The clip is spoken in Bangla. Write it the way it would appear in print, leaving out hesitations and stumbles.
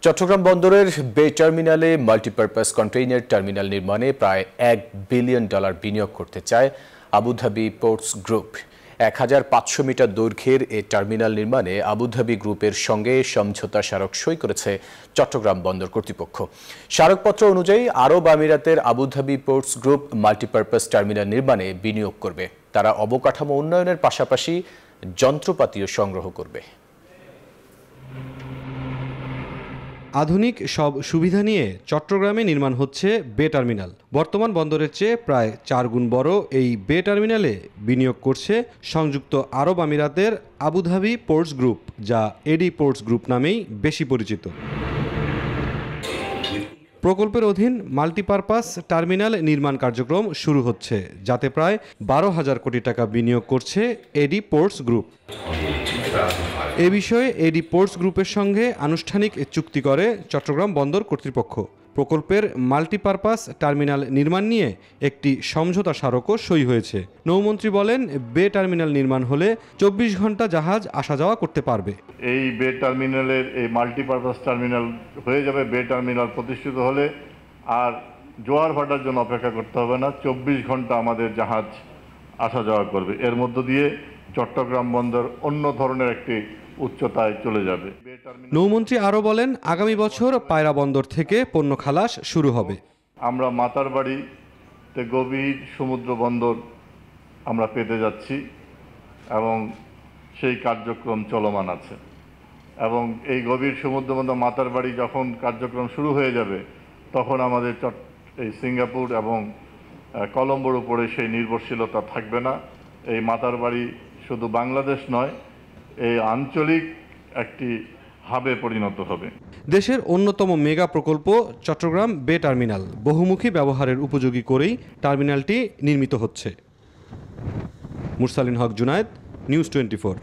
চট্টগ্রাম বন্দরের বে টার্মিনালে মাল্টিপারপাস কন্টেইনার টার্মিনাল নির্মাণে প্রায় $1 বিলিয়ন বিনিয়োগ করতে চায় আবুধাবি পোর্টস গ্রুপ। 1500 মিটার দৈর্ঘ্যের এ টার্মিনাল নির্মাণে আবুধাবি গ্রুপের সঙ্গে সমঝোতা স্মারক সই করেছে চট্টগ্রাম বন্দর কর্তৃপক্ষ। স্মারকপত্র অনুযায়ী আরব আমিরাতের Abu Dhabi ports group multipurpose terminal নির্মাণে বিনিয়োগ করবে। তারা অবকাঠামো উন্নয়নের পাশাপাশি যন্ত্রপাতিও সংগ্রহ করবে। আধুনিক সব সুবিধা নিয়ে চট্টগ্রামে নির্মাণ হচ্ছে বে টার্মিনাল। বর্তমান বন্দরের চেয়ে প্রায় 4 গুণ বড় এই বে টার্মিনালে বিনিয়োগ করছে সংযুক্ত আরব আমিরাতের আবুধাবি পোর্টস গ্রুপ, যা এডি পোর্টস গ্রুপ নামেই বেশি পরিচিত। প্রকল্পের অধীন মাল্টিপারপাস টার্মিনাল নির্মাণ কার্যক্রম শুরু হচ্ছে, যাতে প্রায় 12,000 কোটি টাকা বিনিয়োগ করছে এডি পোর্টস গ্রুপ। এ বিষয়ে এডি পোর্টস গ্রুপের সঙ্গে আনুষ্ঠানিক চুক্তি করে চট্টগ্রাম বন্দর কর্তৃপক্ষ। প্রকল্পের মাল্টিপারপাস টার্মিনাল নির্মাণ নিয়ে একটি সমঝোতা স্মারকও সই হয়েছে। নৌমন্ত্রী বলেন, বে টার্মিনাল নির্মাণ হলে 24 ঘন্টা জাহাজ আসা যাওয়া করতে পারবে। এই বে টার্মিনালের এই মাল্টিপারপাস টার্মিনাল হয়ে যাবে। বে টার্মিনাল প্রতিষ্ঠিত হলে আর জোয়ার ভাটার জন্য অপেক্ষা করতে হবে না। 24 ঘন্টা আমাদের জাহাজ আসা যাওয়া করবে। এর মধ্য দিয়ে চট্টগ্রাম বন্দর অন্য ধরনের একটি উচ্চতায় চলে যাবে। নৌমন্ত্রী আরও বলেন, আগামী বছর পায়রা বন্দর থেকে পণ্য খালাস শুরু হবে। আমরা মাতারবাড়িতে গভীর সমুদ্র বন্দর আমরা পেতে যাচ্ছি এবং সেই কার্যক্রম চলমান আছে। এবং এই গভীর সমুদ্র বন্দর মাতারবাড়ি যখন কার্যক্রম শুরু হয়ে যাবে, তখন আমাদের এই সিঙ্গাপুর এবং কলম্বোর উপরে সেই নির্ভরশীলতা থাকবে না। এই মাতারবাড়ি শুধু বাংলাদেশ নয়, এই আঞ্চলিক একটি হাবে পরিণত হবে। দেশের অন্যতম মেগা প্রকল্প চট্টগ্রাম বে টার্মিনাল বহুমুখী ব্যবহারের উপযোগী করেই টার্মিনালটি নির্মিত হচ্ছে। মুরসালিন হক জুনায়েদ, নিউজ 24।